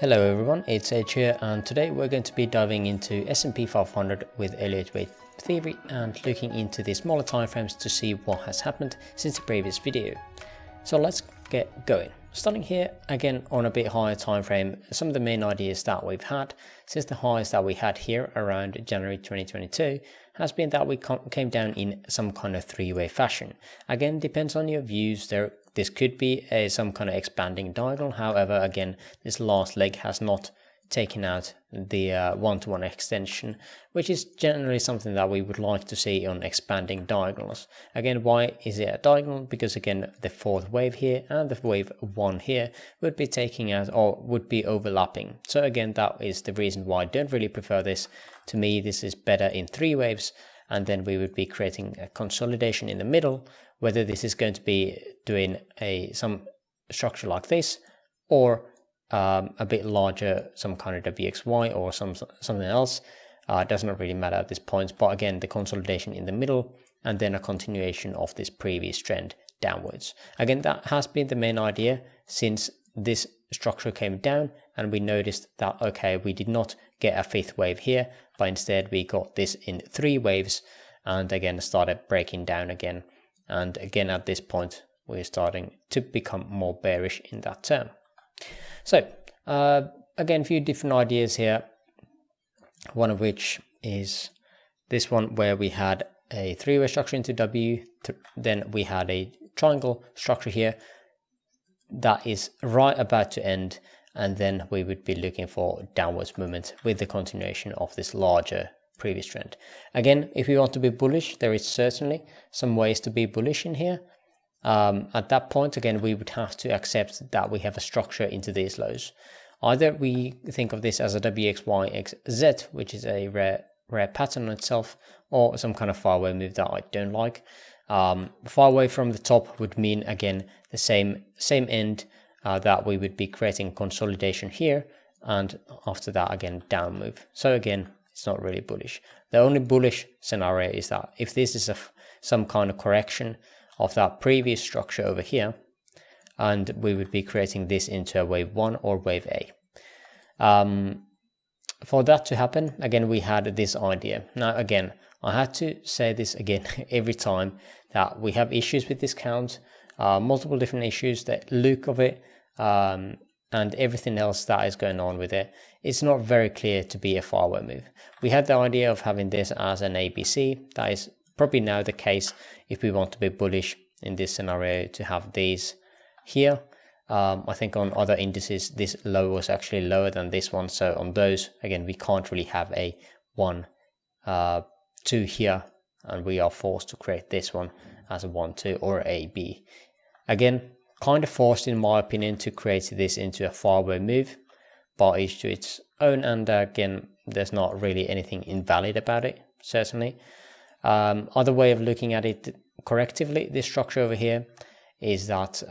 Hello everyone, it's Edge here, and today we're going to be diving into S&P 500 with Elliott Wave Theory and looking into the smaller timeframes to see what has happened since the previous video. So let's get going. Starting here again on a bit higher time frame, some of the main ideas that we've had since the highs that we had here around January 2022 has been that we came down in some kind of three-way fashion. Again, depends on your views. This could be some kind of expanding diagonal. However, again, this last leg has not taken out the one-to-one extension, which is generally something that we would like to see on expanding diagonals. Again, why is it a diagonal? Because again, the fourth wave here and the wave 1 here would be taking out or would be overlapping. So again, that is the reason why I don't really prefer this. To me, this is better in three waves, and then we would be creating a consolidation in the middle, whether this is going to be doing some structure like this or a bit larger, some kind of WXY or something else. Does not really matter at this point, but again, the consolidation in the middle and then a continuation of this previous trend downwards. Again, that has been the main idea since this structure came down, and we noticed that, okay, we did not get a fifth wave here, but instead we got this in three waves and again started breaking down again. And again, at this point, we're starting to become more bearish in that term. So again, a few different ideas here, one of which is this one where we had a three-way structure into W, then we had a triangle structure here that is right about to end, and then we would be looking for downwards movement with the continuation of this larger previous trend. Again, if we want to be bullish, there is certainly some ways to be bullish in here. At that point, again, we would have to accept that we have a structure into these lows. Either we think of this as a WXYXZ, which is a rare pattern in itself, or some kind of far away move that I don't like. Far away from the top would mean, again, the same end, that we would be creating consolidation here, and after that, again, down move. So again, it's not really bullish. The only bullish scenario is that if this is some kind of correction of that previous structure over here, and we would be creating this into a wave 1 or wave A. For that to happen, again, we had this idea. Now, again, I had to say this again every time that we have issues with this count, multiple different issues, the look of it, and everything else that is going on with it. It's not very clear to be a forward move. We had the idea of having this as an ABC. That is probably now the case if we want to be bullish in this scenario, to have these here. I think on other indices, this low was actually lower than this one. So on those, again, we can't really have a 1, 2 here, and we are forced to create this one as a 1, 2 or a B. Again, kind of forced in my opinion to create this into a forward move, but each to its own, and again, there's not really anything invalid about it, certainly. Other way of looking at it correctively, this structure over here, is that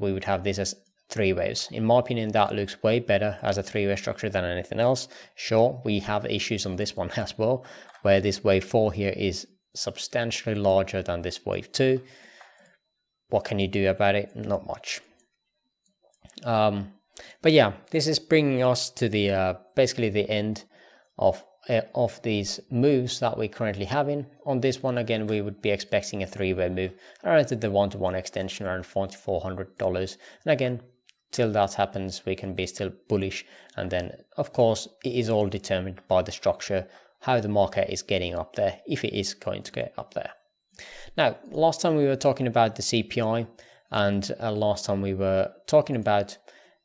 we would have this as three waves. In my opinion, that looks way better as a three-way structure than anything else. Sure, we have issues on this one as well, where this wave 4 here is substantially larger than this wave 2. What can you do about it? Not much. But yeah, this is bringing us to the basically the end of these moves that we currently having. On this one, again, we would be expecting a three-way move around the one-to-one extension around $4,400. And again, till that happens, we can be still bullish. And then, of course, it is all determined by the structure, how the market is getting up there, if it is going to get up there. Now, last time we were talking about the CPI, and last time we were talking about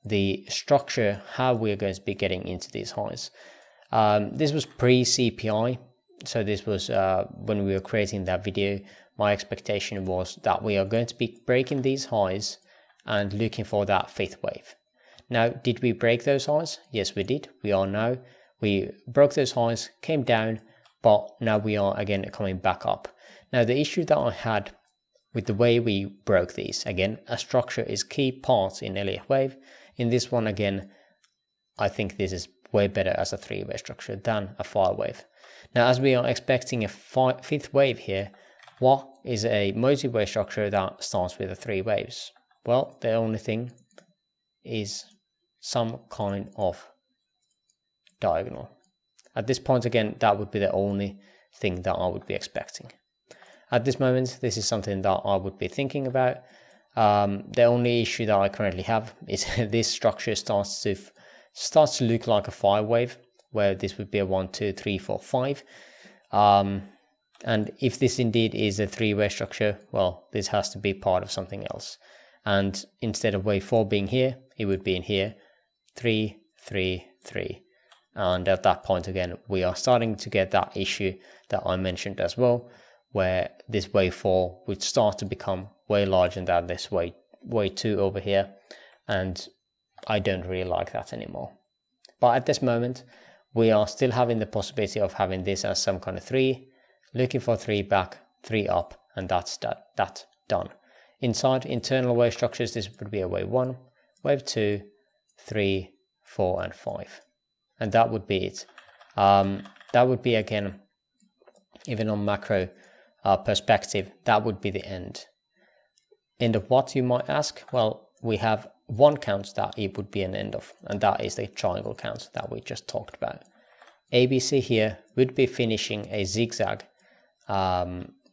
the structure, how we're going to be getting into these highs. This was pre-CPI, so this was when we were creating that video. My expectation was that we are going to be breaking these highs and looking for that fifth wave. Now, did we break those highs? Yes, we did. We broke those highs, came down, but now we are again coming back up. Now, the issue that I had with the way we broke these, again, a structure is key part in Elliott Wave. In this one, again, I think this is way better as a three-way structure than a five wave. Now, as we are expecting a fifth wave here, what is a multi-way structure that starts with the three waves? Well, the only thing is some kind of diagonal. At this point again, that would be the only thing that I would be expecting. At this moment, this is something that I would be thinking about. The only issue that I currently have is this structure starts to look like a 5 wave, where this would be a 1, 2, 3, 4, 5. And if this indeed is a 3-way structure, well, this has to be part of something else. And instead of wave 4 being here, it would be in here, 3, 3, 3. And at that point again, we are starting to get that issue that I mentioned as well, where this wave 4 would start to become way larger than this wave 2 over here. And I don't really like that anymore. But at this moment, we are still having the possibility of having this as some kind of 3, looking for 3 back, 3 up, and that's that done. Inside internal wave structures, this would be a wave 1, wave 2, 3, 4, and 5. And that would be it. That would be, again, even on macro perspective, that would be the end. End of what, you might ask? Well, we have one count that it would be an end of, and that is the triangle count that we just talked about. ABC here would be finishing a zigzag,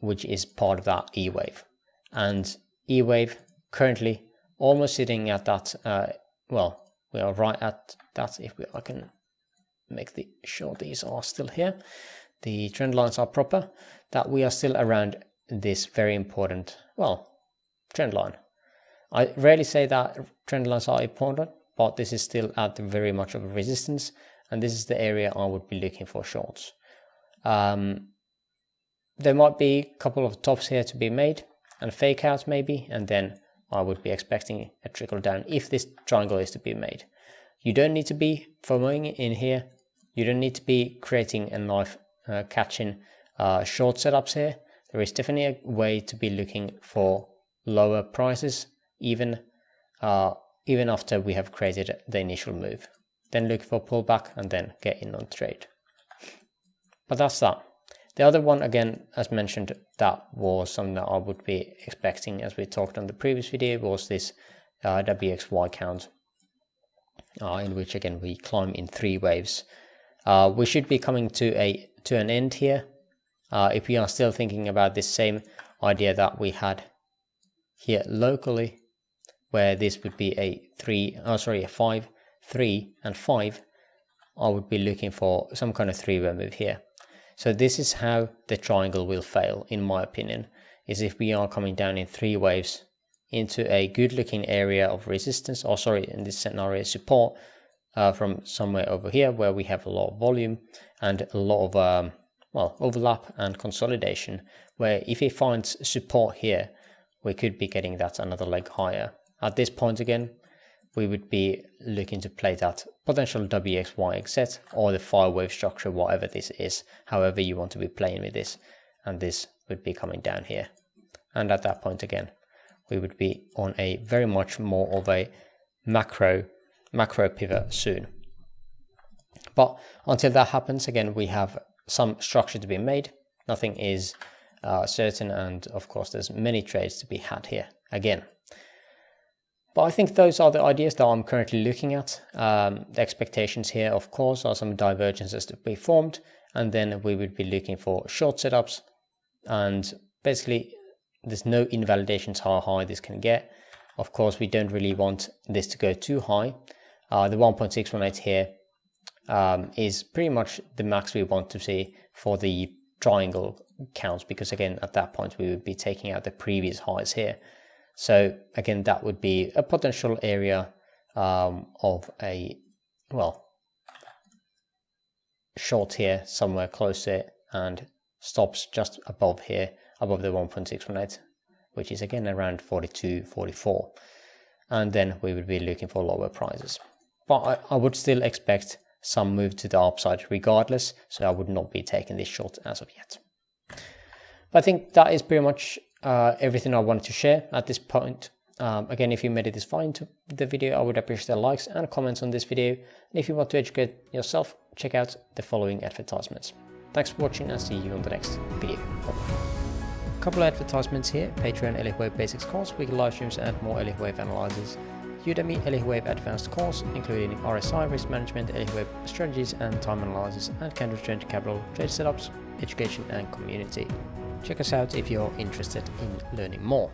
which is part of that E wave. And E wave currently almost sitting at that, well, we are right at that. If I can make sure these are still here, the trend lines are proper, that we are still around this very important, well, trend line. I rarely say that trend lines are important, but this is still at very much of a resistance, and this is the area I would be looking for shorts. There might be a couple of tops here to be made and fake out maybe, and then I would be expecting a trickle down if this triangle is to be made. You don't need to be FOMOing in here. You don't need to be creating a knife catching short setups here. There is definitely a way to be looking for lower prices, even after we have created the initial move. Then look for pullback and then get in on trade. But that's that. The other one, again, as mentioned, that was something that I would be expecting, as we talked on the previous video, was this WXY count, in which again we climb in 3 waves. We should be coming to an end here. If we are still thinking about this same idea that we had here locally, where this would be a 5, 3, and 5, I would be looking for some kind of 3-way move here. So this is how the triangle will fail, in my opinion, is if we are coming down in 3 waves into a good looking area of resistance, or sorry, in this scenario support, from somewhere over here where we have a lot of volume and a lot of overlap and consolidation, where if it finds support here, we could be getting that another leg higher. At this point again, we would be looking to play that potential WXY exit or the 5-wave structure, whatever this is, however you want to be playing with this, and this would be coming down here. And at that point again, we would be on a very much more of a macro pivot soon. But until that happens, again, we have some structure to be made. Nothing is certain, and of course there's many trades to be had here again. But I think those are the ideas that I'm currently looking at. The expectations here, of course, are some divergences to be formed, and then we would be looking for short setups, and basically there's no invalidations how high this can get. Of course, we don't really want this to go too high. The 1.618 here is pretty much the max we want to see for the triangle counts, because again, at that point we would be taking out the previous highs here. So again, that would be a potential area of a, well, short here, somewhere close to it, and stops just above here, above the 1.618, which is again around 42, 44. And then we would be looking for lower prices. But I would still expect some move to the upside regardless, so I would not be taking this short as of yet. But I think that is pretty much everything I wanted to share at this point. Again, if you made it this far into the video, I would appreciate the likes and comments on this video. And if you want to educate yourself, check out the following advertisements. Thanks for watching, and see you on the next video. A couple of advertisements here: Patreon Elliott Wave Basics course, weekly live streams, and more Elliott Wave Analysis. Udemy Elliott Wave Advanced course, including RSI, risk management, Elliott Wave strategies and time analysis, and counter trend capital trade setups, education and community. Check us out if you're interested in learning more.